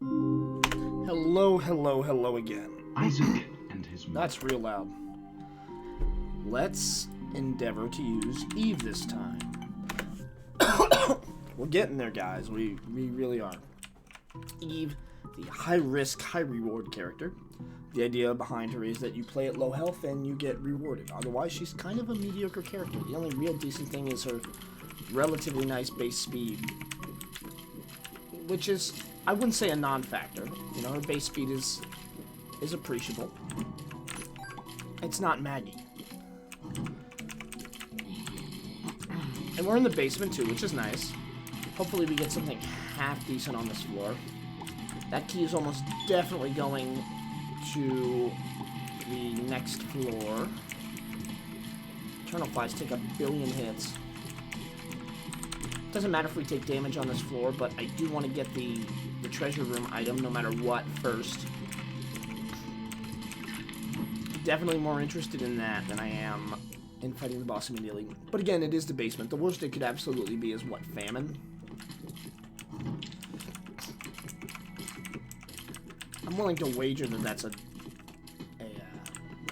Hello, hello, hello again. Isaac and his mother. That's real loud. Let's endeavor to use Eve this time. We're getting there, guys. We really are. Eve, the high-risk, high-reward character. The idea behind her is that you play at low health and you get rewarded. Otherwise, she's kind of a mediocre character. The only real decent thing is her relatively nice base speed, which is, I wouldn't say a non-factor. You know, her base speed is appreciable. It's not Maggie. And we're in the basement too, which is nice. Hopefully we get something half decent on this floor. That key is almost definitely going to the next floor. Eternal Flies take a billion hits. Doesn't matter if we take damage on this floor, but I do want to get the treasure room item no matter what first. Definitely more interested in that than I am in fighting the boss immediately. But again, it is the basement. The worst it could absolutely be is, what, famine? I'm willing to wager that that's a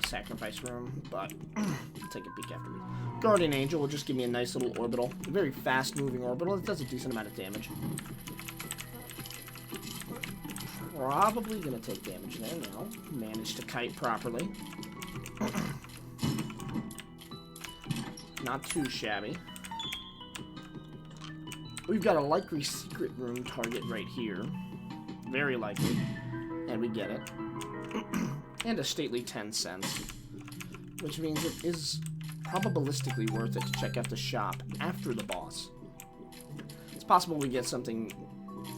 sacrifice room, but I'll take a peek afterward. Guardian Angel will just give me a nice little orbital. A very fast-moving orbital. It does a decent amount of damage. Probably gonna take damage there now. Managed to kite properly. Not too shabby. We've got a likely secret room target right here. Very likely. And we get it. And a stately 10 cents. Which means it is probabilistically worth it to check out the shop after the boss. It's possible we get something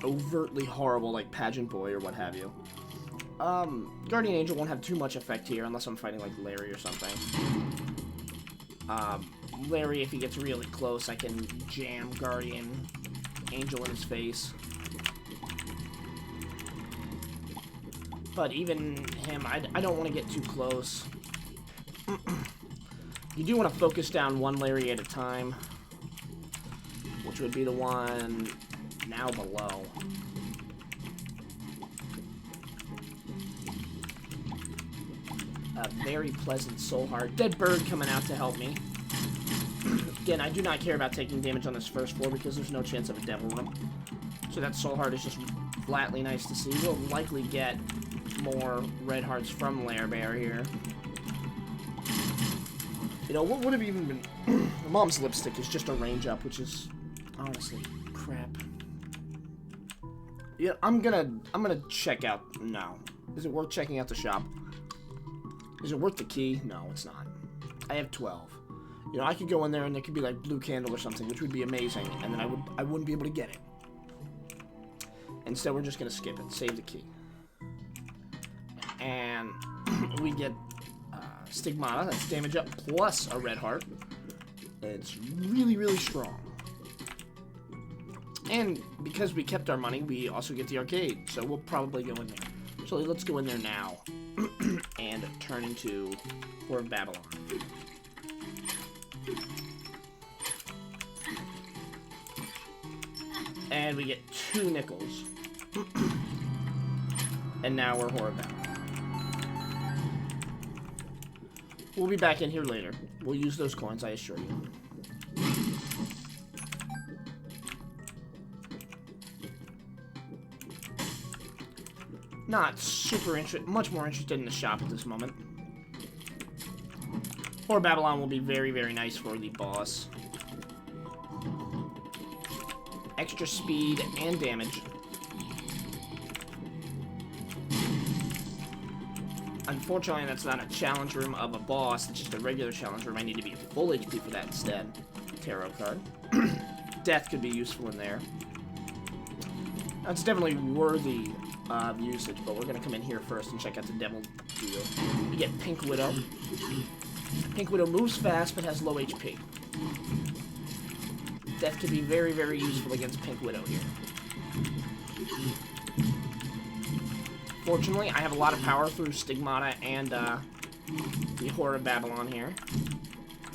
overtly horrible like Pageant Boy or what have you. Guardian Angel won't have too much effect here unless I'm fighting like Larry or something. Larry, if he gets really close, I can jam Guardian Angel in his face. But even him, I don't want to get too close. You do want to focus down one Larry at a time, which would be the one now below. A very pleasant soul heart. Dead bird coming out to help me. Again, I do not care about taking damage on this first floor because there's no chance of a devil room. So that soul heart is just flatly nice to see. We'll likely get more red hearts from Lair Bear here. You know, what would have even been... Mom's lipstick is just a range up, which is honestly crap. Yeah, I'm gonna check out... No. Is it worth checking out the shop? Is it worth the key? No, it's not. I have 12. You know, I could go in there and there could be like blue candle or something, which would be amazing, and then I wouldn't be able to get it. Instead, we're just gonna skip it. Save the key. And we get Stigmata, that's damage up, plus a red heart. It's really, really strong. And because we kept our money, we also get the arcade, so we'll probably go in there. So let's go in there now and turn into Whore of Babylon. And we get 2 nickels. And now we're Whore of Babylon. We'll be back in here later. We'll use those coins, I assure you. Not super much more interested in the shop at this moment. Whore of Babylon will be very, very nice for the boss. Extra speed and damage. Unfortunately, that's not a challenge room of a boss. It's just a regular challenge room. I need to be at full HP for that instead. Tarot card. Death could be useful in there. That's definitely worthy of usage, but we're going to come in here first and check out the Devil Deal. We get Pink Widow. Pink Widow moves fast, but has low HP. Death could be very, very useful against Pink Widow here. Fortunately, I have a lot of power through Stigmata and the Whore of Babylon here.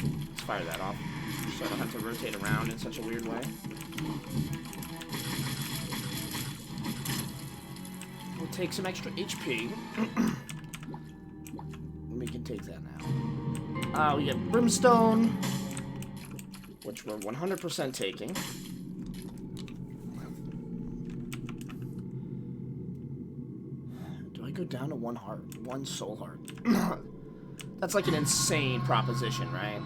Let's fire that off, so I don't have to rotate around in such a weird way. take some extra HP. We can take that now. We get brimstone, which we're 100% taking. Do I go down to one heart? One soul heart? That's like an insane proposition, right?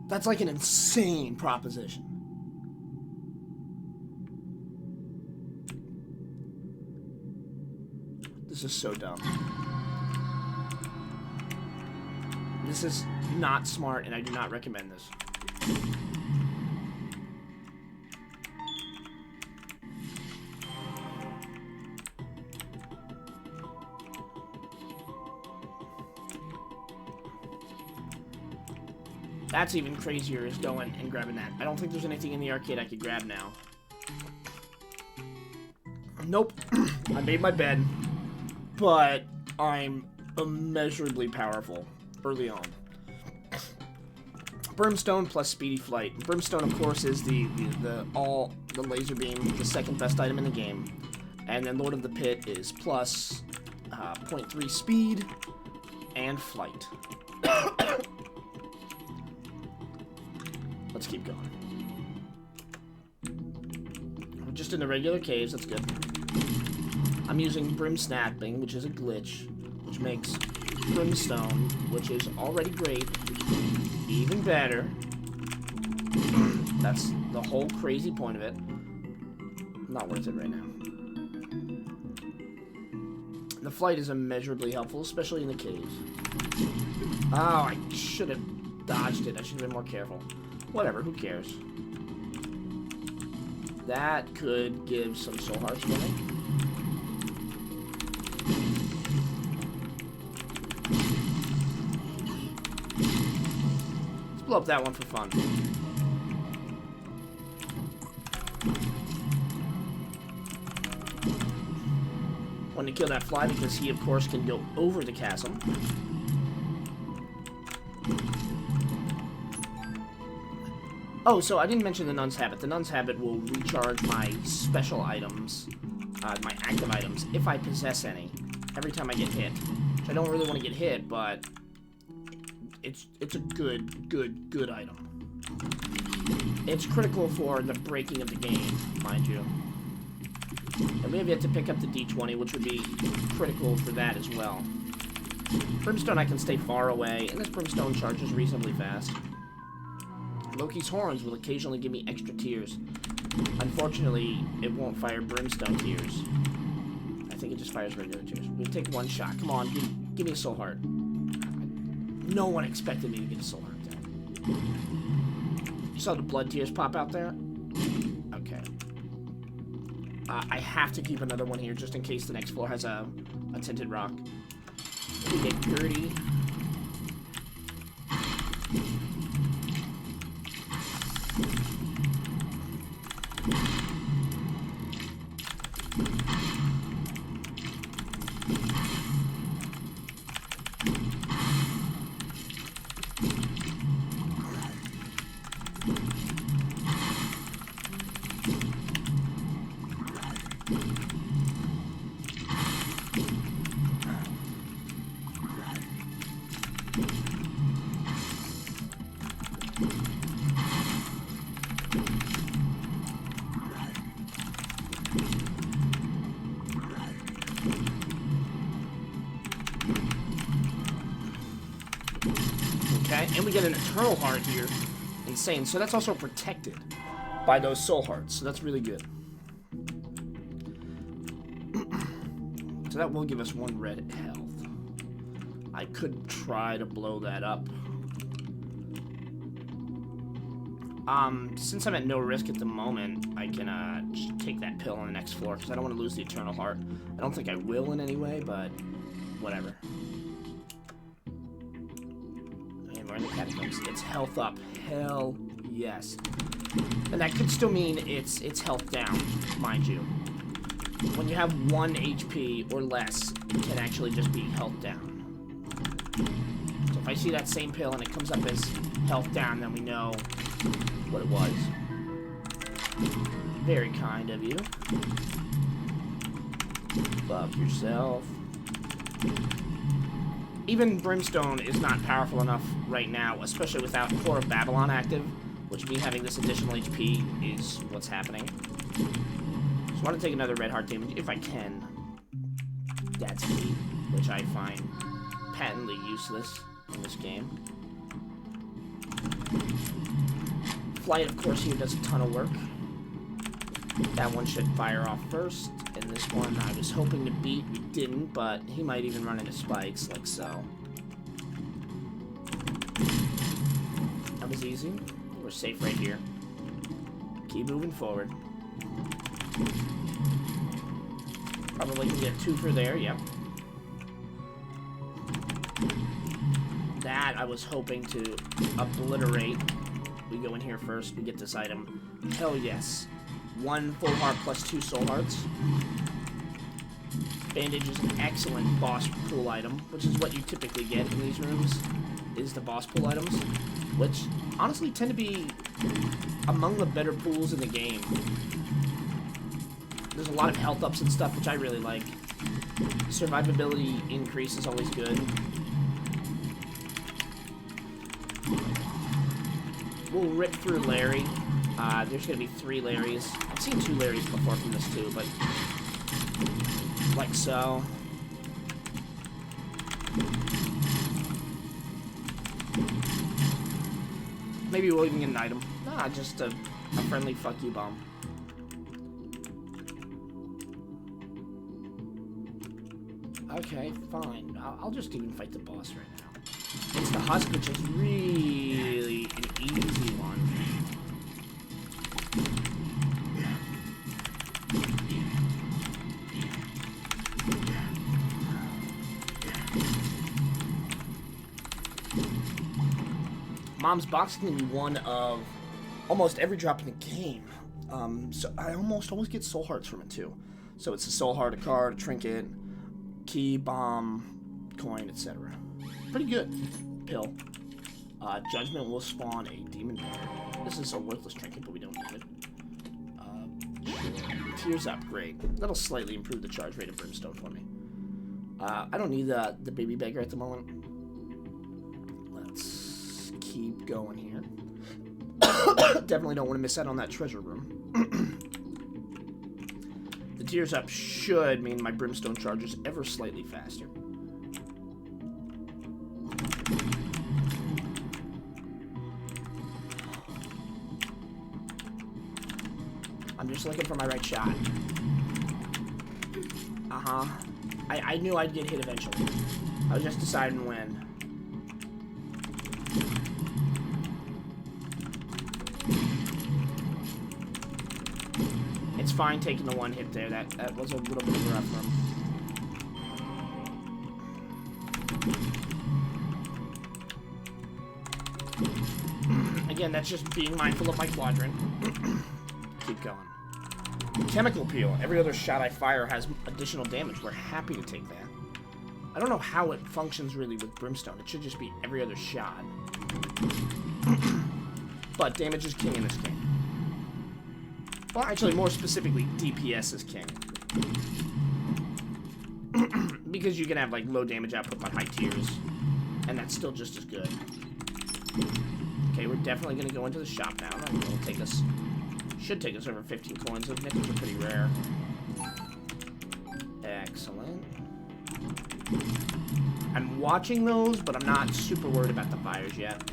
That's like an insane proposition. This is so dumb. This is not smart, and I do not recommend this. That's even crazier, is going and grabbing that. I don't think there's anything in the arcade I could grab now. Nope. I made my bed. But I'm immeasurably powerful early on. Brimstone plus speedy flight. Brimstone, of course, is the laser beam, the second best item in the game. And then Lord of the Pit is plus 0.3 speed and flight. Let's keep going. We're just in the regular caves, that's good. I'm using Brim Snapping, which is a glitch, which makes Brimstone, which is already great, even better. That's the whole crazy point of it. Not worth it right now. The flight is immeasurably helpful, especially in the caves. Oh, I should have dodged it. I should have been more careful. Whatever, who cares? That could give some soul hearts for me. Let's blow up that one for fun. Want to kill that fly because he, of course, can go over the chasm. Oh, so I didn't mention the Nun's Habit. The Nun's Habit will recharge my special items, my active items, if I possess any, every time I get hit. Which I don't really want to get hit, but it's a good item. It's critical for the breaking of the game, mind you. And we have yet to pick up the D20, which would be critical for that as well. Brimstone, I can stay far away, and this Brimstone charges reasonably fast. Loki's horns will occasionally give me extra tears. Unfortunately, it won't fire Brimstone tears. I think it just fires regular tears. We take one shot. Come on, give me a soul heart. No one expected me to get a soul heart there. You saw the blood tears pop out there? Okay. I have to keep another one here just in case the next floor has a tinted rock. We get Gertie. And we get an Eternal Heart here. Insane. So that's also protected by those soul hearts. So that's really good. So that will give us 1 red health. I could try to blow that up. Since I'm at no risk at the moment, I can just take that pill on the next floor because I don't want to lose the Eternal Heart. I don't think I will in any way, but whatever. In the catacombs. It's health up. Hell yes. And that could still mean it's health down, mind you. When you have 1 HP or less, it can actually just be health down. So if I see that same pill and it comes up as health down, then we know what it was. Very kind of you. Fuck yourself. Even Brimstone is not powerful enough right now, especially without Core of Babylon active, which me having this additional HP is what's happening. Just want to take another red heart damage if I can. That's key, which I find patently useless in this game. Flight, of course, here does a ton of work. That one should fire off first, and this one I was hoping to beat. We didn't, but he might even run into spikes, like so. That was easy. We're safe right here. Keep moving forward. Probably can get 2 for there, yep. That I was hoping to obliterate. We go in here first, we get this item. Hell yes. 1 full heart plus 2 soul hearts. Bandage is an excellent boss pool item, which is what you typically get in these rooms, is the boss pool items, which honestly tend to be among the better pools in the game. There's a lot of health ups and stuff, which I really like. Survivability increase is always good. We'll rip through Larry. There's gonna be 3 Larrys. I've seen 2 Larrys before from this too, but like so. Maybe we'll even get an item. Nah, just a friendly fuck you bomb. Okay, fine. I'll just even fight the boss right now. It's the husk, which is really an easy one. Mom's box can be one of almost every drop in the game. So I almost always get soul hearts from it too. So it's a soul heart, a card, a trinket, key, bomb, coin, etc. Pretty good. Pill. Judgment will spawn a demon bear. This is a worthless trinket, but we don't need it. Tears up, great. That'll slightly improve the charge rate of Brimstone for me. I don't need the baby beggar at the moment. Let's keep going here. Definitely don't want to miss out on that treasure room. The tears up should mean my Brimstone charges ever slightly faster. I'm just looking for my right shot. Uh-huh. I knew I'd get hit eventually. I was just deciding when. It's fine taking the one hit there. That was a little bit of a rough run. Again, that's just being mindful of my quadrant. Keep going. Chemical peel. Every other shot I fire has additional damage. We're happy to take that. I don't know how it functions really with Brimstone. It should just be every other shot. But damage is king in this game. Well, actually, more specifically, DPS is king. Because you can have, like, low damage output but high tiers. And that's still just as good. Okay, we're definitely going to go into the shop now. It'll take us... should take us over 15 coins. Those nickels are pretty rare. Excellent. I'm watching those, but I'm not super worried about the fires yet.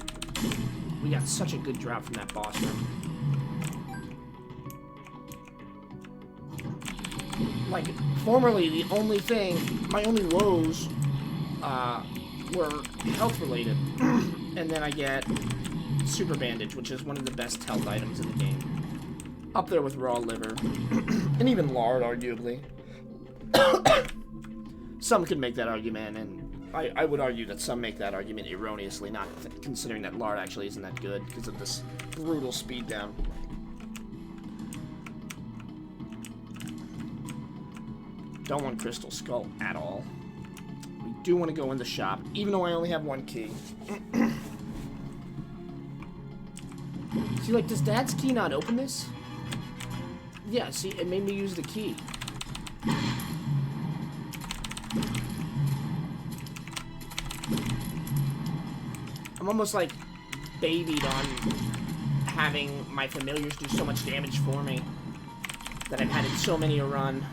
We got such a good drop from that boss room. Like, formerly, the only thing, my only woes, were health-related. And then I get Super Bandage, which is one of the best health items in the game. Up there with Raw Liver. And even Lard, arguably. Some could make that argument, and I would argue that some make that argument erroneously, not considering that Lard actually isn't that good because of this brutal speed down. Don't want Crystal Skull at all. We do want to go in the shop, even though I only have 1 key. See, like, does Dad's key not open this? Yeah, see, it made me use the key. I'm almost like babied on having my familiars do so much damage for me that I've had in so many a run.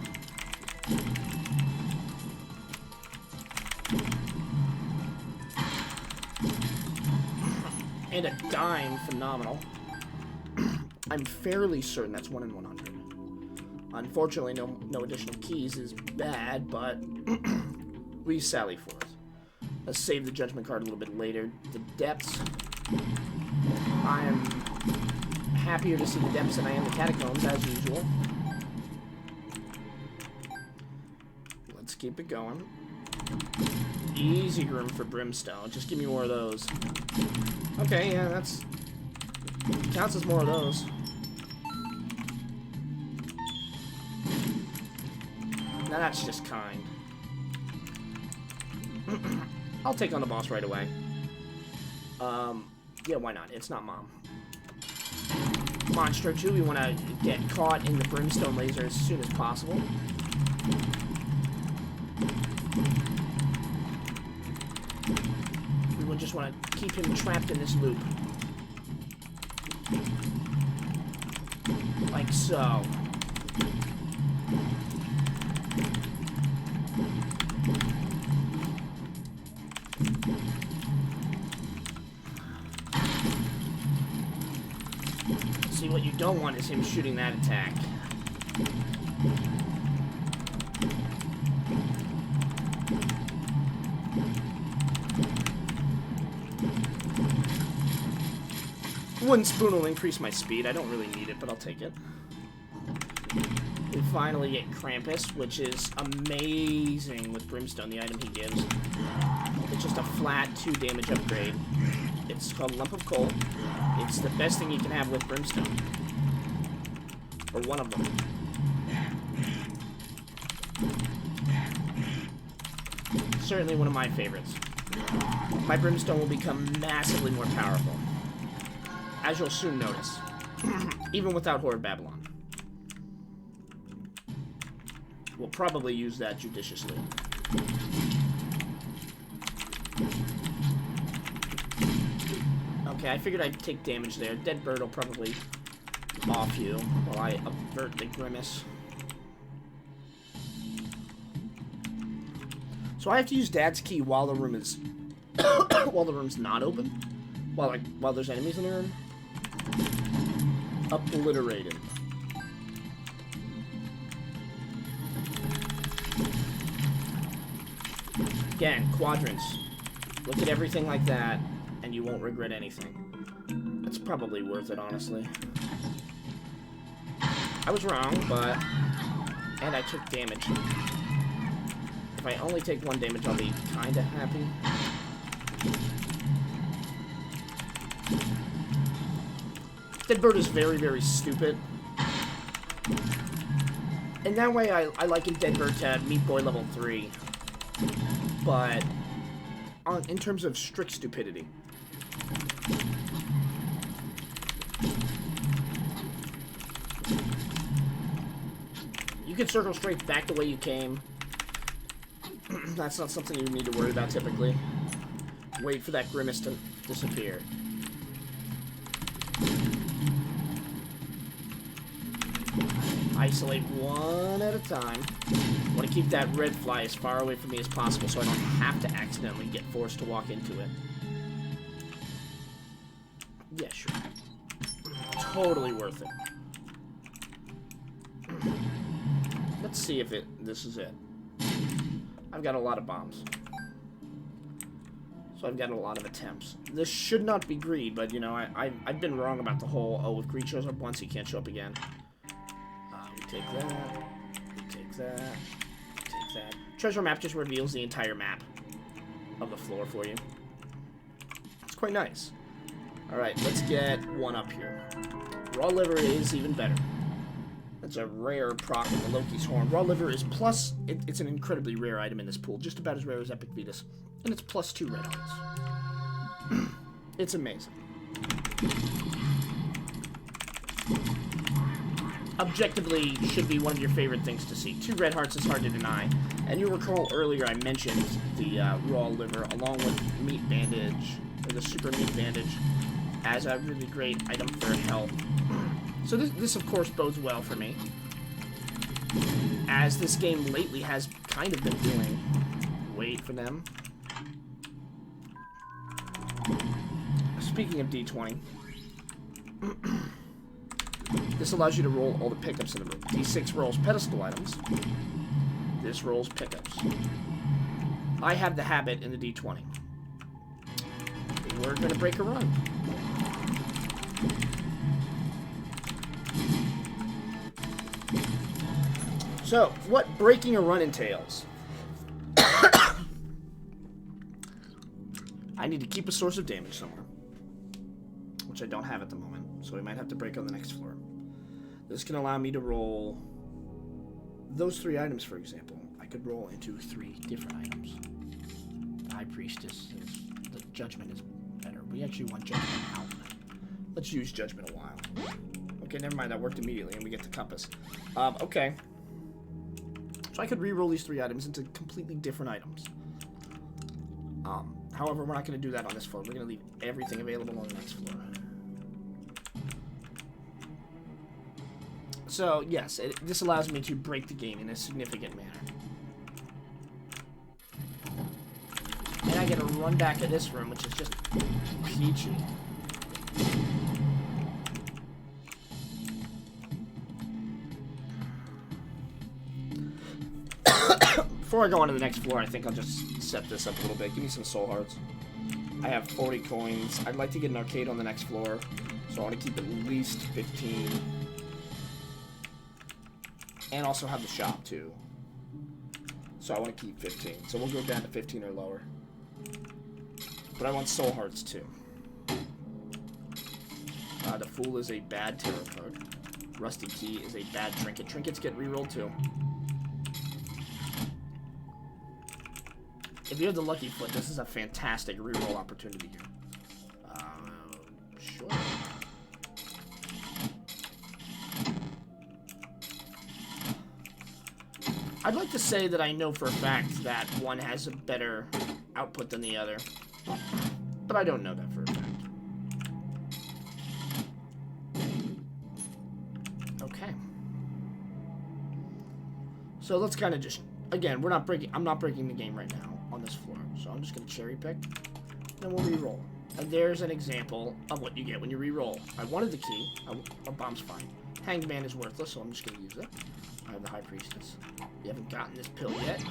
And a dime, phenomenal. I'm fairly certain that's 1 in 100. Unfortunately, no additional keys is bad, but we sally forth. Let's save the judgment card a little bit later. The depths. I am happier to see the depths than I am the catacombs, as usual. Let's keep it going. Easy room for brimstone. Just give me more of those. Okay, yeah, that's... counts as more of those. Now that's just kind. I'll take on the boss right away. Yeah, why not? It's not Mom. Monster 2, we want to get caught in the brimstone laser as soon as possible. We would just want to keep him trapped in this loop. Like so. See, what you don't want is him shooting that attack. One spoon will increase my speed. I don't really need it, but I'll take it. We finally get Krampus, which is amazing with Brimstone, the item he gives. It's just a flat 2 damage upgrade. It's called Lump of Coal. It's the best thing you can have with Brimstone. Or one of them. Certainly one of my favorites. My Brimstone will become massively more powerful. As you'll soon notice. Even without Horde Babylon. We'll probably use that judiciously. Okay, I figured I'd take damage there. Dead Bird will probably off you while I avert the Grimace. So I have to use Dad's key while the room is while the room's not open? While there's enemies in the room? Obliterated. Again, quadrants. Look at everything like that, and you won't regret anything. That's probably worth it, honestly. I was wrong, but... and I took damage. If I only take 1 damage, I'll be kinda happy. Dead Bird is very, very stupid. In that way, I liken Dead Bird to Meat Boy level 3. But in terms of strict stupidity. You can circle straight back the way you came. That's not something you need to worry about typically. Wait for that Grimace to disappear. Isolate one at a time. I want to keep that red fly as far away from me as possible so I don't have to accidentally get forced to walk into it. Yeah, sure. Totally worth it. Let's see if this is it. I've got a lot of bombs. So I've got a lot of attempts. This should not be greed, but you know, I've been wrong about the whole, oh, if greed shows up once, he can't show up again. We take that. We take that. We take that. Treasure map just reveals the entire map of the floor for you. It's quite nice. Alright, let's get one up here. Raw liver is even better. That's a rare proc in the Loki's Horn. Raw liver is plus... it's an incredibly rare item in this pool. Just about as rare as Epic Vetus. And it's plus 2 red hearts. It's amazing. objectively should be one of your favorite things to see. 2 red hearts is hard to deny. And you recall earlier I mentioned the raw liver along with meat bandage, or the super meat bandage, as a really great item for health. So this of course bodes well for me, as this game lately has kind of been doing. Wait for them. Speaking of D20, this allows you to roll all the pickups in the room. D6 rolls pedestal items. This rolls pickups. I have the habit in the D20. We're going to break a run. So, what breaking a run entails? I need to keep a source of damage somewhere, which I don't have at the moment, so we might have to break on the next floor. This can allow me to roll those 3 items, for example. I could roll into 3 different items. The High Priestess the Judgment is better. We actually want Judgment out. Let's use Judgment a while. Okay, never mind, that worked immediately, and we get the Compass. Okay. So I could re-roll these 3 items into completely different items. However, we're not going to do that on this floor. We're going to leave everything available on the next floor. So, yes, this allows me to break the game in a significant manner. And I get a run back at this room, which is just peachy. Before I go on to the next floor, I think I'll just set this up a little bit. Give me some soul hearts. I have 40 coins. I'd like to get an arcade on the next floor, so I want to keep at least 15. And also have the shop, too. So I want to keep 15. So we'll go down to 15 or lower. But I want soul hearts, too. The Fool is a bad tarot card. Rusty Key is a bad trinket. Trinkets get rerolled, too. If you have the Lucky Foot, this is a fantastic reroll opportunity here. Sure. I'd like to say that I know for a fact that one has a better output than the other, but I don't know that for a fact. Okay. So let's kind of just, again, I'm not breaking the game right now on this floor, so I'm just going to cherry pick, then we'll re-roll. And there's an example of what you get when you re-roll. I wanted the key. A bomb's fine. Hanged Man is worthless, so I'm just going to use it. I have the High Priestess. You haven't gotten this pill yet.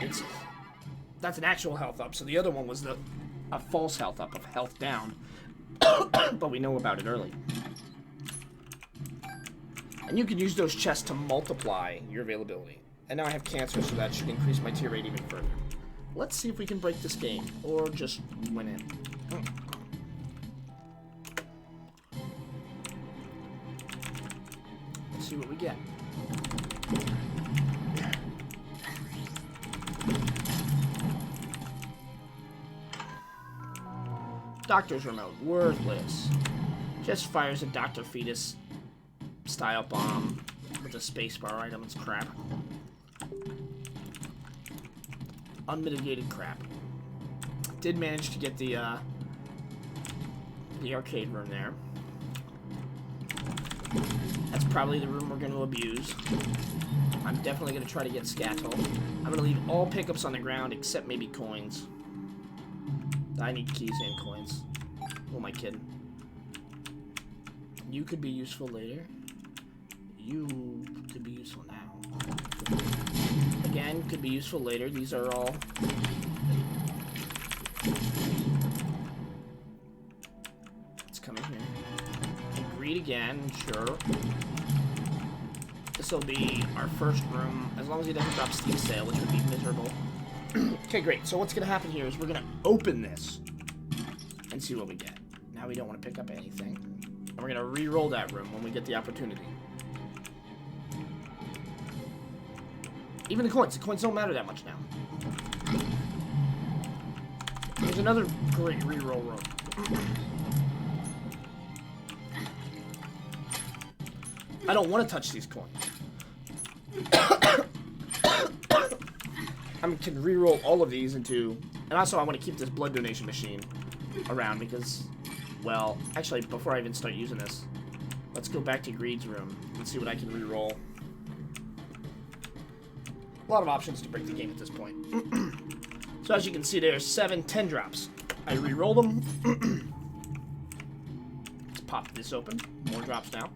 That's an actual health up, so the other one was a false health up of health down. But we know about it early. And you can use those chests to multiply your availability. And now I have cancer, so that should increase my tier rate even further. Let's see if we can break this game, or just win it. Let's see what we get. Doctor's Remote, worthless. Just fires a Dr. Fetus style bomb with a spacebar item. It's crap. Unmitigated crap. Did manage to get the arcade room there. That's probably the room we're going to abuse. I'm definitely going to try to get Scatol. I'm going to leave all pickups on the ground except maybe coins. I need keys and coins. Who am I kidding? You could be useful later. You could be useful now. Again, could be useful later. These are all... Let's come in here. Agreed again, sure. This will be our first room, as long as he doesn't drop Steam Sale, which would be miserable. Okay, great. So what's going to happen here is we're going to open this and see what we get. Now we don't want to pick up anything. And we're going to re-roll that room when we get the opportunity. Even the coins don't matter that much now. There's another great re-roll room. I don't want to touch these coins. I can reroll all of these into... And also, I want to keep this blood donation machine around because... Well, actually, before I even start using this, let's go back to Greed's room and see what I can reroll. A lot of options to break the game at this point. So as you can see, there's 7 10 drops. I reroll them. Let's pop this open. More drops now.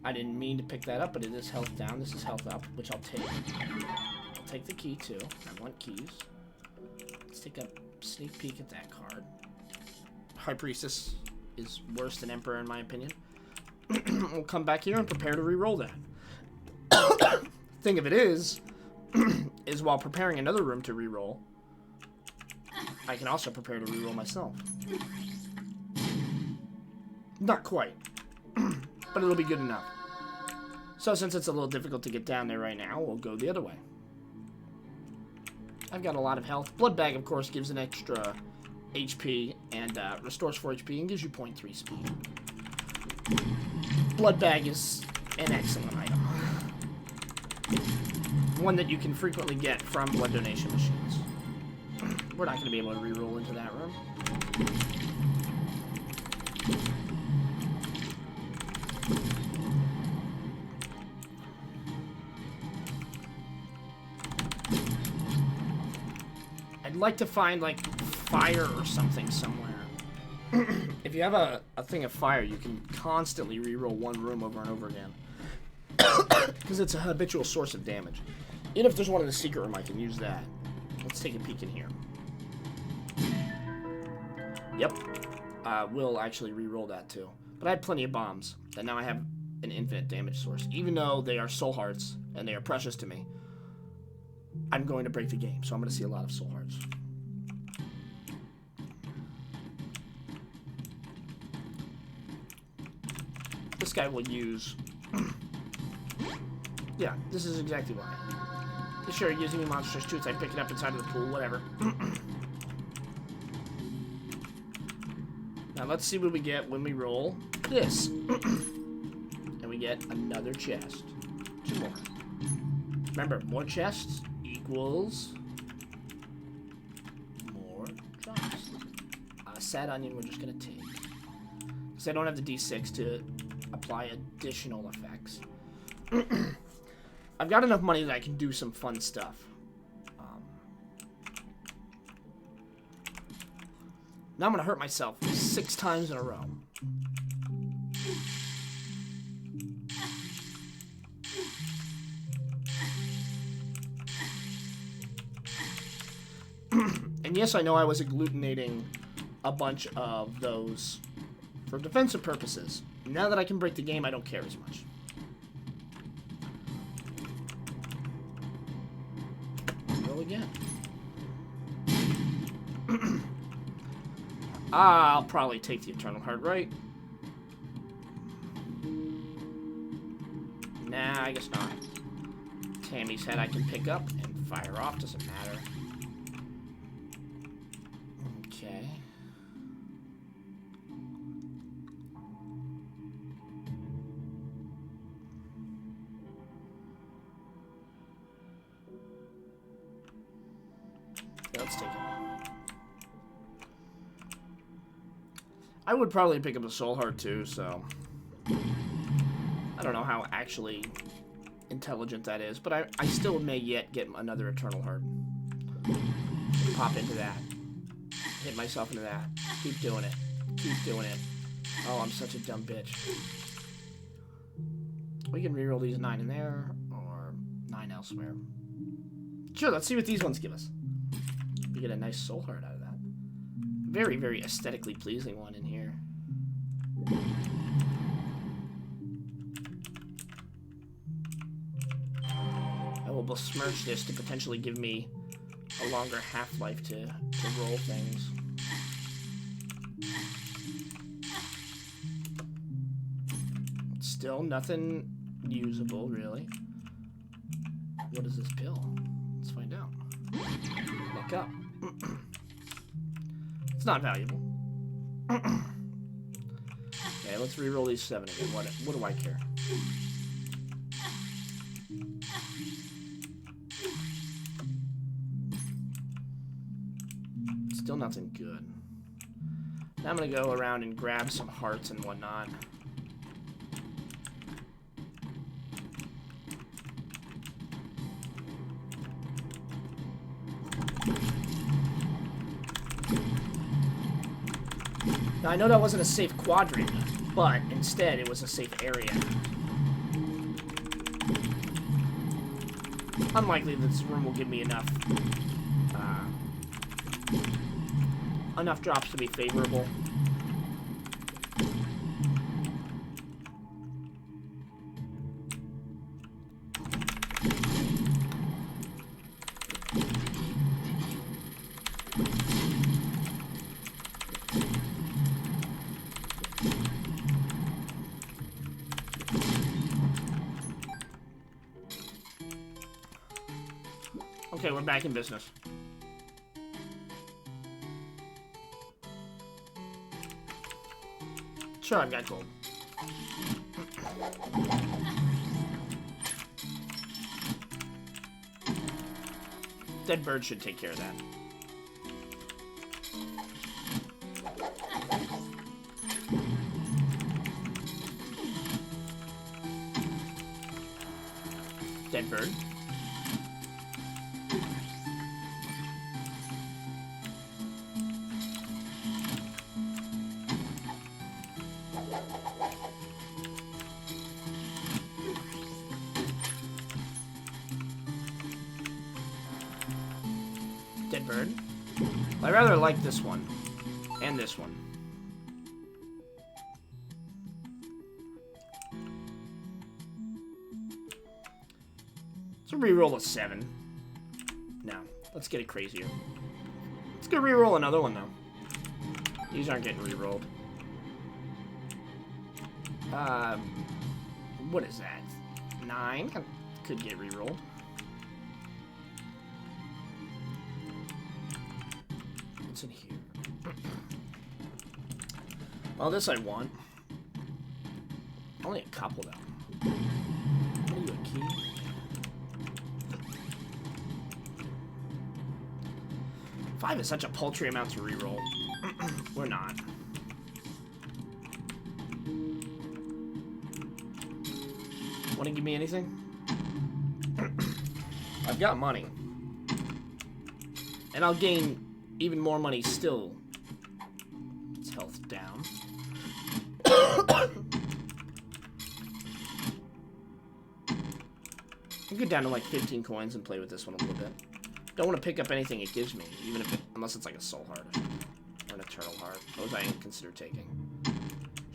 I didn't mean to pick that up, but it is health down. This is health up, which I'll take. I'll take the key, too. I want keys. Let's take a sneak peek at that card. High Priestess is worse than Emperor, in my opinion. We'll come back here and prepare to re-roll that. Thing of it is while preparing another room to re-roll, I can also prepare to re-roll myself. Not quite, but it'll be good enough. So since it's a little difficult to get down there right now, we'll go the other way. I've got a lot of health. Blood Bag, of course, gives an extra HP and restores 4 HP and gives you 0.3 speed. Blood Bag is an excellent item. One that you can frequently get from blood donation machines. We're not going to be able to re-roll into that room. I'd like to find, like, fire or something somewhere. If you have a thing of fire, you can constantly re-roll one room over and over again. Because it's a habitual source of damage. Even if there's one in the secret room, I can use that. Let's take a peek in here. Yep. We'll actually re-roll that too. But I had plenty of bombs. And now I have an infinite damage source. Even though they are soul hearts, and they are precious to me, I'm going to break the game. So I'm going to see a lot of soul hearts. This guy will use... Yeah, this is exactly why. Sure, using me monsters too, I pick it up inside of the pool, whatever. Now let's see what we get when we roll this. And we get another chest. 2 more. Remember, more chests equals more drops. Sad onion we're just gonna take. Because I don't have the D6 to apply additional effects. I've got enough money that I can do some fun stuff. Now I'm going to hurt myself 6 times in a row. And yes, I know I was agglutinating a bunch of those for defensive purposes. Now that I can break the game, I don't care as much. Roll again. I'll probably take the Eternal Heart, right? Nah, I guess not. Tammy's head I can pick up and fire off, doesn't matter. Okay. Let's take it. I would probably pick up a soul heart too, so I don't know how actually intelligent that is, but I still may yet get another Eternal Heart. Pop into that. Hit myself into that. Keep doing it. Keep doing it. Oh, I'm such a dumb bitch. We can reroll these 9 in there, or 9 elsewhere. Sure, let's see what these ones give us. We get a nice soul heart out of that. Very, very aesthetically pleasing one in here. I will besmirch this to potentially give me a longer half-life to roll things. Still nothing usable, really. What is this pill? Let's find out. Look up. It's not valuable. Okay, let's re-roll these 7 again. What do I care? Still nothing good. Now I'm gonna go around and grab some hearts and whatnot. Now, I know that wasn't a safe quadrant, but instead it was a safe area. Unlikely that this room will give me enough drops to be favorable. Okay, we're back in business. Sure, I've got gold. Dead bird should take care of that. Dead bird. Dead bird. I rather like this one. And this one. Let's reroll a 7. No. Let's get it crazier. Let's go reroll another one, though. These aren't getting rerolled. What is that? 9? Could get rerolled. What's in here? Well, this I want. Only a couple, though. What are you, a key? Five is such a paltry amount to reroll. We're not. Want to give me anything? I've got money. And I'll gain even more money still. It's health down. I'll go down to like 15 coins and play with this one a little bit. Don't want to pick up anything it gives me, even if unless it's like a soul heart or an eternal heart. Those I consider taking.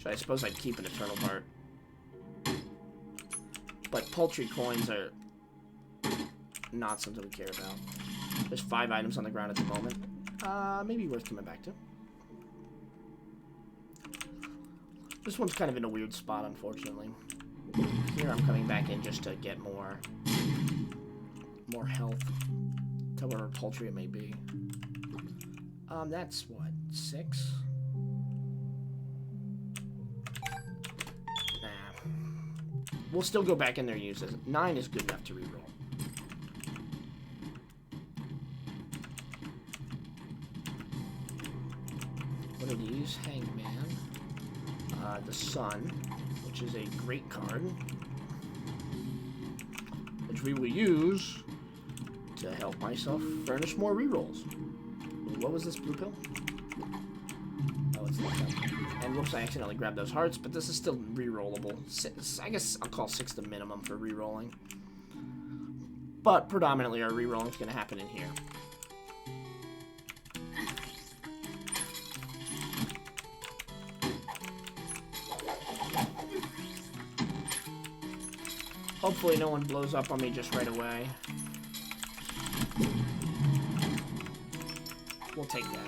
I suppose I'd keep an eternal heart. But paltry coins are not something we care about. There's 5 items on the ground at the moment. Maybe worth coming back to. This one's kind of in a weird spot, unfortunately. Here I'm coming back in just to get more health. However paltry it may be. That's what, 6? Nah. We'll still go back in there and use this. 9 is good enough to reroll. What are these? Hangman. The Sun, which is a great card. Which we will use to help myself furnish more rerolls. What was this blue pill? Oh, it's like that. And whoops, I accidentally grabbed those hearts, but this is still rerollable. I guess I'll call 6 the minimum for rerolling. But predominantly our rerolling is going to happen in here. Hopefully no one blows up on me just right away. We'll take that.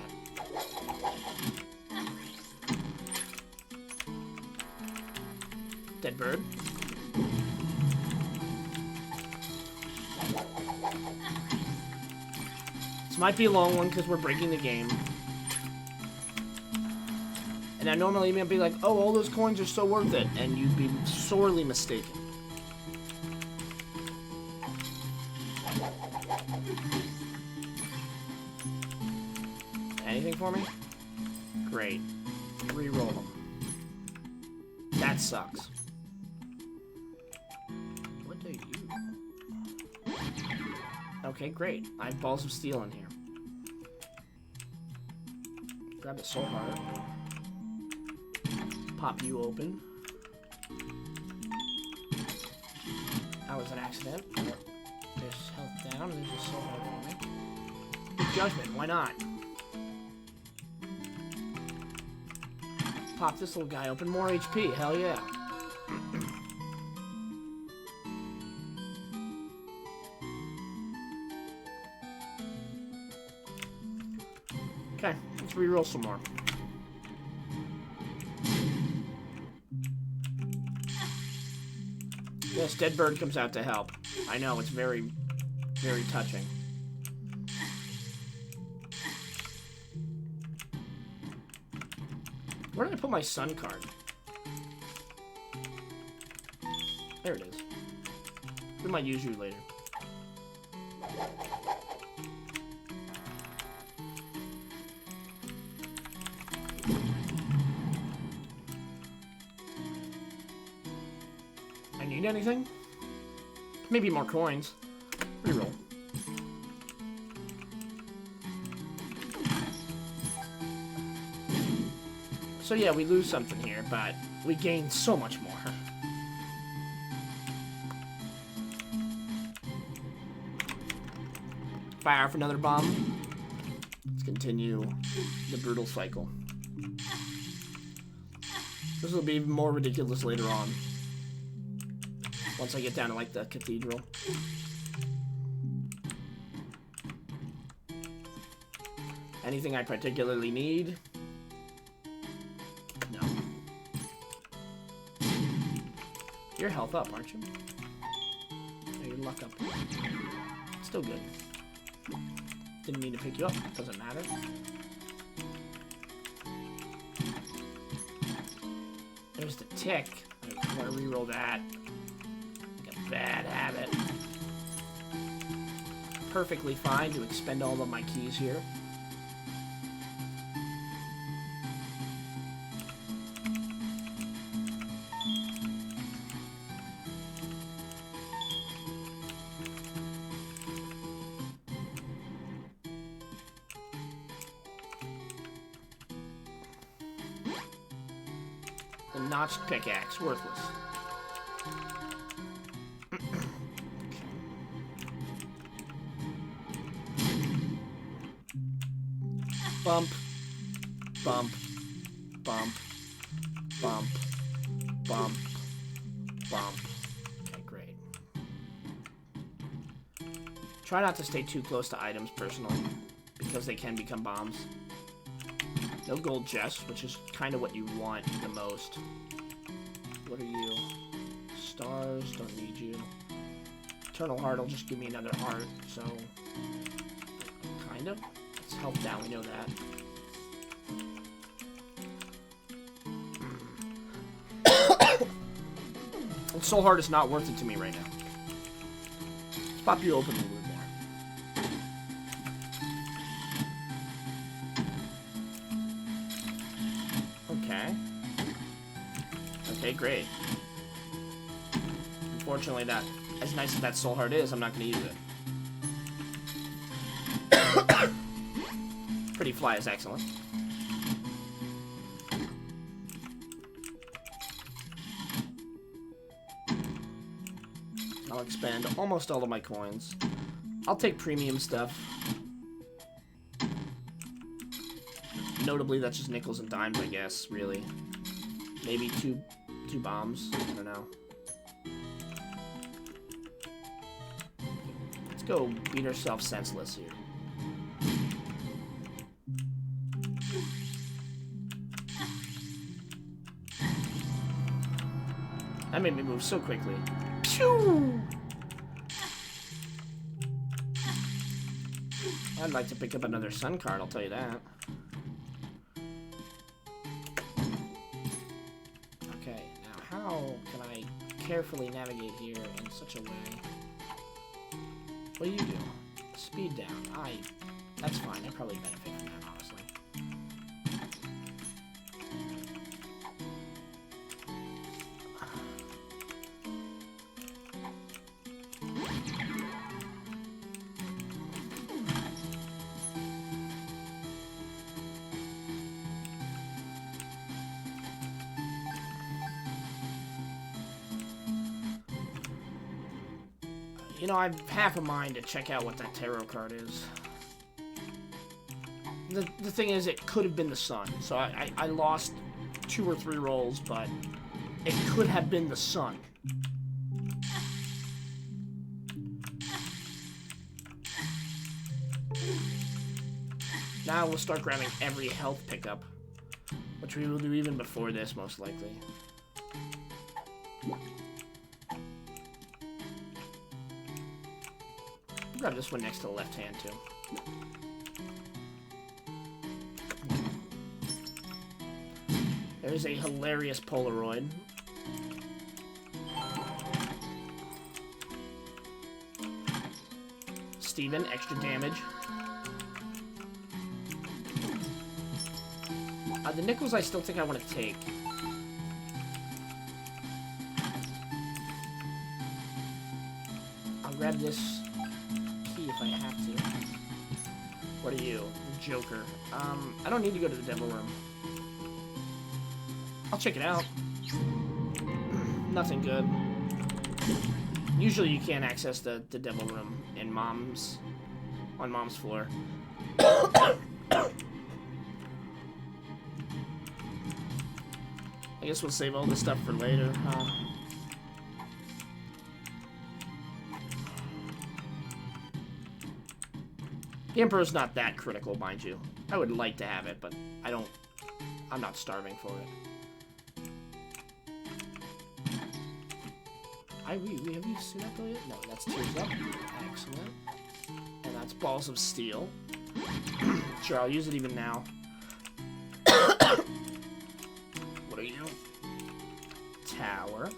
Dead bird. This might be a long one because we're breaking the game. And I normally might be like, oh, all those coins are so worth it. And you'd be sorely mistaken. Anything for me? Great. Re-roll them. That sucks. What do you... Okay, great. I have balls of steel in here. Grab a soul heart. Pop you open. That was an accident. There's health down. There's a soul heart for me. Judgment, why not? Pop this little guy open. More HP. Hell yeah. Okay, let's reroll some more. Yes, dead bird comes out to help. I know, it's very, very touching. Where did I put my sun card? There it is. We might use you later. I need anything? Maybe more coins. Reroll. So yeah, we lose something here, but we gain so much more. Fire off another bomb. Let's continue the brutal cycle. This will be even more ridiculous later on. Once I get down to, like, the cathedral. Anything I particularly need? No. Your health up, aren't you? No, your luck up. Still good. Didn't mean to pick you up. Doesn't matter. There's the tick. I want to reroll that. Like a bad habit. Perfectly fine to expend all of my keys here. The notched pickaxe, worthless. Bump, bump, bump, bump, bump, bump. Okay, great. Try not to stay too close to items, personally, because they can become bombs. No gold chests, which is kind of what you want the most. What are you? Stars, don't need you. Eternal Heart will just give me another heart, so... kind of. It's health down, we know that. And Soul Heart is not worth it to me right now. Let's pop you open a little more. Okay. Okay, great. Unfortunately, that, as nice as that Soul Heart is, I'm not going to use it. Pretty Fly is excellent. I'll expend almost all of my coins. I'll take premium stuff. Notably, that's just nickels and dimes, I guess, really. Maybe two bombs. I don't know. Let's go beat ourselves senseless here. That made me move so quickly. Pew! I'd like to pick up another sun card, I'll tell you that. carefully navigate here in such a way. What do you do? Speed down. That's fine. I probably benefit from that, honestly. You know, I have half a mind to check out what that tarot card is. The thing is, it could have been the sun. So I lost 2 or 3 rolls, but it could have been the sun. Now we'll start grabbing every health pickup, which we will do even before this, most likely. Grab this one next to the left hand, too. There's a hilarious Polaroid. Steven, extra damage. The nickels I still think I want to take. I'll grab this key if I have to. What are you? The Joker. I don't need to go to the Devil Room. I'll check it out. Nothing good. Usually you can't access the Devil Room in on Mom's floor. I guess we'll save all this stuff for later, huh? The Emperor's not that critical, mind you. I would like to have it, but I'm not starving for it. Have you seen that though yet? No, that's Tears Up. Excellent. And that's Balls of Steel. Sure, I'll use it even now. What are you? Tower.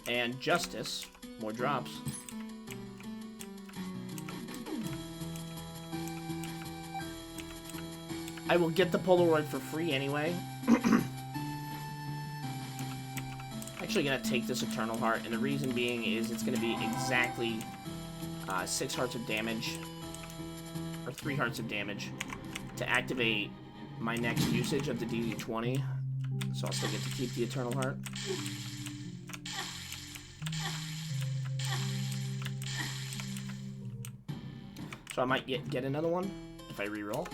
And Justice. More drops. I will get the Polaroid for free anyway. Actually gonna take this Eternal Heart, and the reason being is it's gonna be exactly 6 hearts of damage, or 3 hearts of damage, to activate my next usage of the DD20. So I'll still get to keep the Eternal Heart. So I might get another one if I reroll.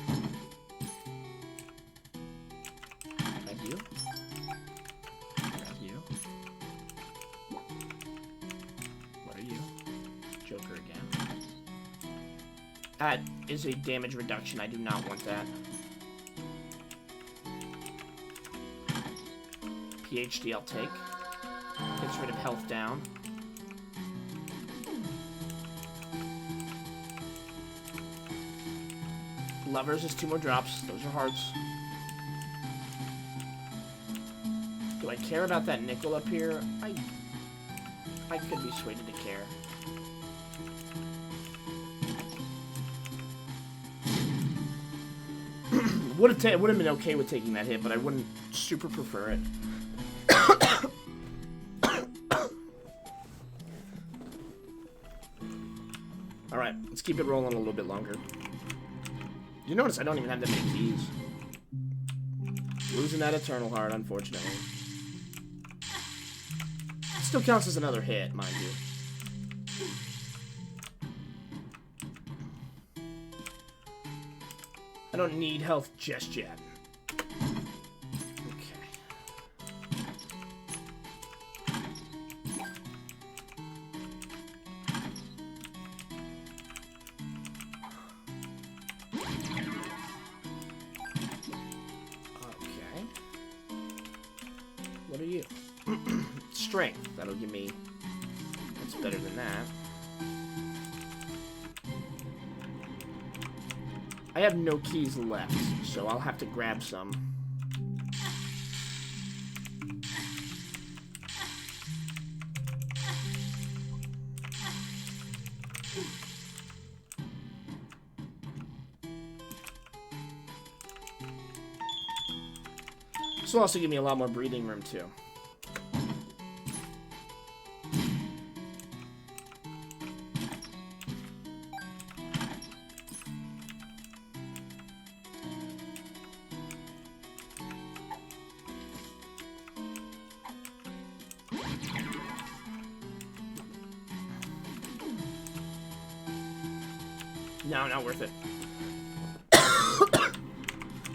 Grab you. Grab you. What are you? Joker again. That is a damage reduction. I do not want that. PhD I'll take. Gets rid of health down. Lovers is 2 more drops. Those are hearts. Do I care about that nickel up here? I could be swayed to care. Would have been okay with taking that hit, but I wouldn't super prefer it. Alright, let's keep it rolling a little bit longer. You notice I don't even have that many keys. Losing that Eternal Heart, unfortunately. It still counts as another hit, mind you. I don't need health just yet. What are you? Strength. That'll give me... That's better than that. I have no keys left, so I'll have to grab some. This will also give me a lot more breathing room, too. No, not worth it.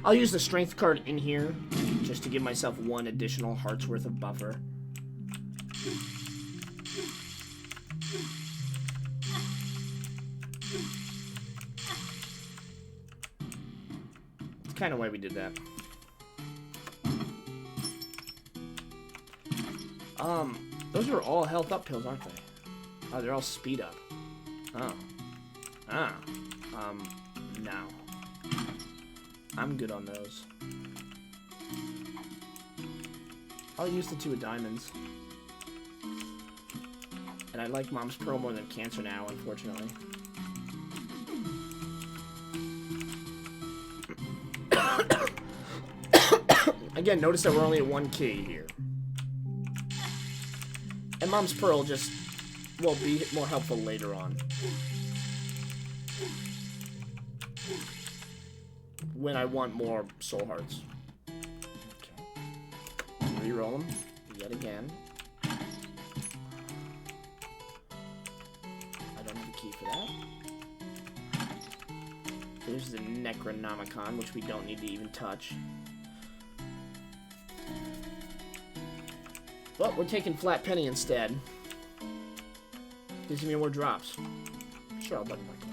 I'll use the strength card in here just to give myself 1 additional heart's worth of buffer. It's kind of why we did that. Those are all health up pills, aren't they? Oh, they're all speed up. Oh. Ah. No. I'm good on those. I'll use the 2 of diamonds. And I like Mom's Pearl more than Cancer now, unfortunately. Again, notice that we're only at 1 key here. And Mom's Pearl just will be more helpful later on. When I want more soul hearts. Okay. Reroll them yet again. I don't have a key for that. There's the Necronomicon, which we don't need to even touch. But we're taking Flat Penny instead. Gives me more drops. Sure, I'll button my coins.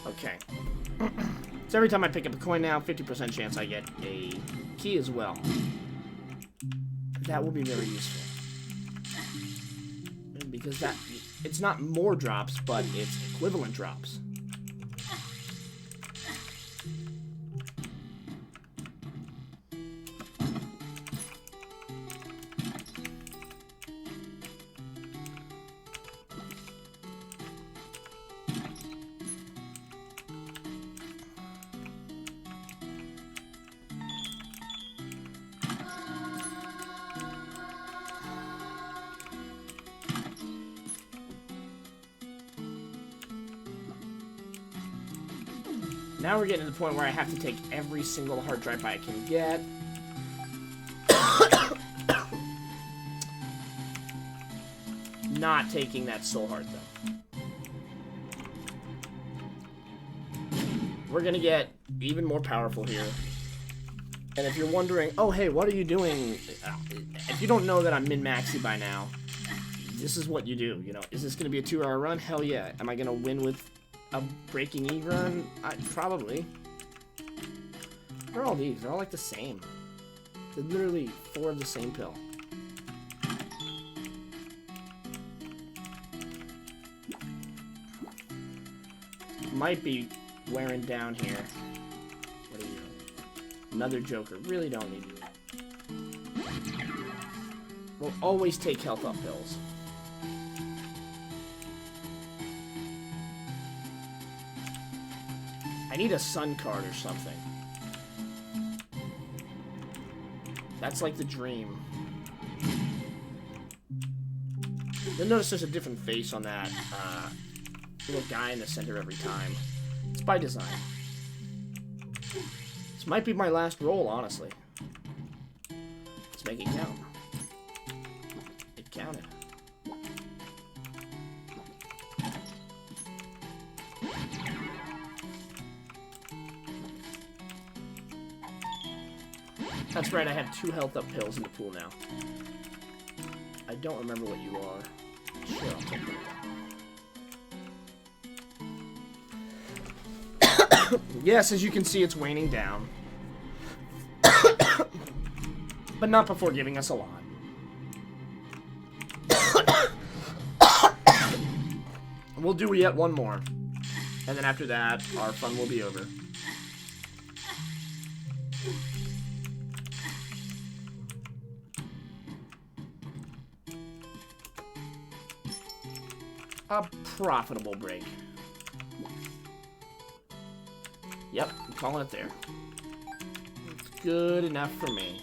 Okay. So every time I pick up a coin now, 50% chance I get a key as well. That will be very useful. Because it's not more drops, but it's equivalent drops. Now we're getting to the point where I have to take every single hard drive I can get. Not taking that soul heart, though. We're gonna get even more powerful here. And if you're wondering, oh, hey, what are you doing? If you don't know that I'm min-maxy by now, this is what you do. You know, is this gonna be a 2-hour run? Hell yeah. Am I gonna win with a breaking E run? Probably. What are all these? They're all like the same. They're literally 4 of the same pill. Might be wearing down here. What are you doing? Another Joker. Really don't need you. We'll always take health up pills. I need a sun card or something. That's like the dream. You'll notice there's a different face on that little guy in the center every time. It's by design. This might be my last roll, honestly. Let's make it count. It counted. That's right, I have 2 health up pills in the pool now. I don't remember what you are. Sure, I'll take them. Yes, as you can see, it's waning down. But not before giving us a lot. We'll do yet one more. And then after that, our fun will be over. A profitable break. Yep, I'm calling it there. It's good enough for me.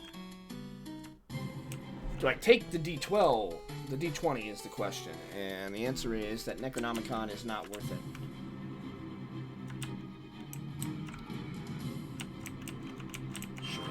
Do I take the D12? The D20 is the question, and the answer is that Necronomicon is not worth it. Sure.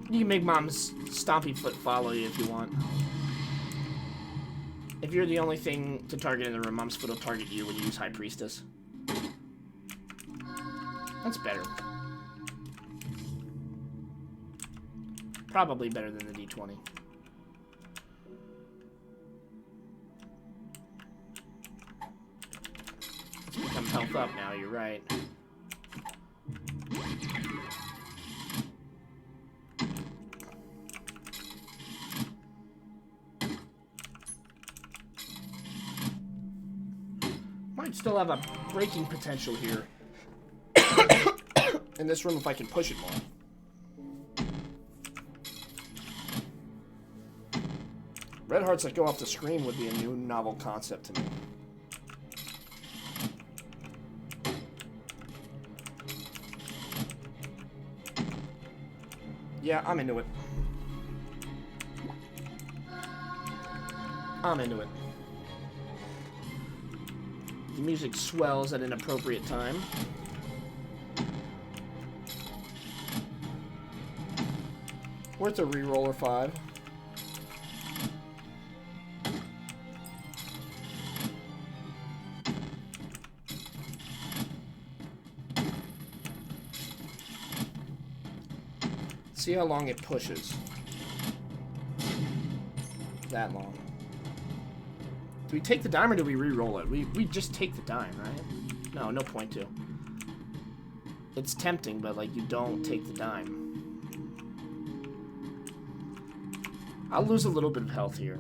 You can make Mom's Stompy Foot follow you if you want. If you're the only thing to target in the room, Mom's Foot will target you when you use High Priestess. That's better. Probably better than the D20. It's become health up now, you're right. Might still have a breaking potential here. In this room if I can push it more. Red hearts that go off the screen would be a new novel concept to me. Yeah, I'm into it. I'm into it. The music swells at an appropriate time. Worth a reroll or 5. See how long it pushes. That long. Do we take the dime or do we re-roll it? We just take the dime, right? No, no point to. It's tempting, but like you don't take the dime. I'll lose a little bit of health here.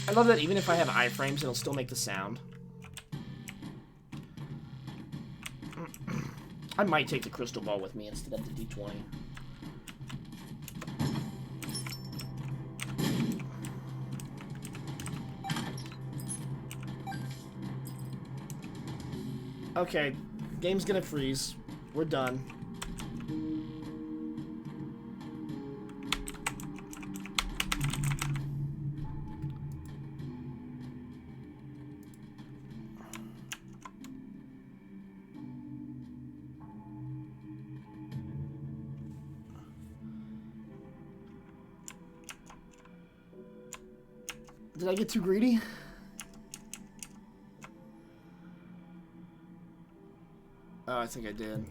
I love that even if I have iframes, it'll still make the sound. I might take the crystal ball with me instead of the D20. Okay, game's gonna freeze. We're done. Did I get too greedy? Oh, I think I did.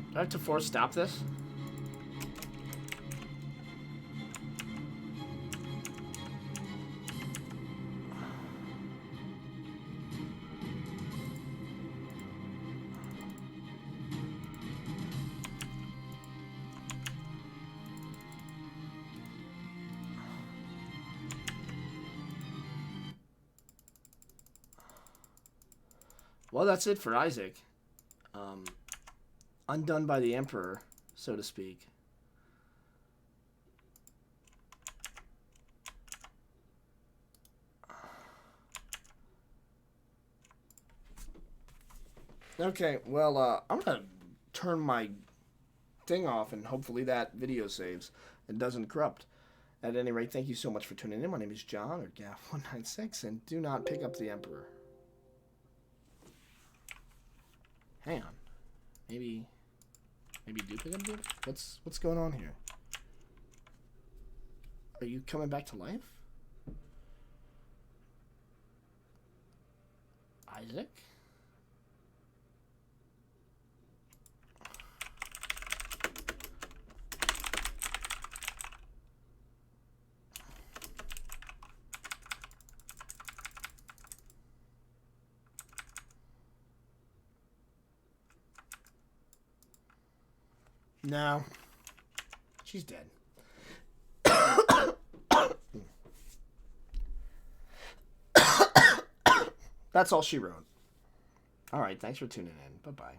Do I have to force stop this? Well, that's it for Isaac. Undone by the Emperor, so to speak. Okay, well, I'm gonna turn my thing off, and hopefully that video saves and doesn't corrupt. At any rate, thank you so much for tuning in. My name is John, or Gaff196, and do not pick up the Emperor. Hang on. Maybe do pick up the Emperor? What's going on here? Are you coming back to life? Isaac? No. She's dead. That's all she wrote. All right, thanks for tuning in. Bye-bye.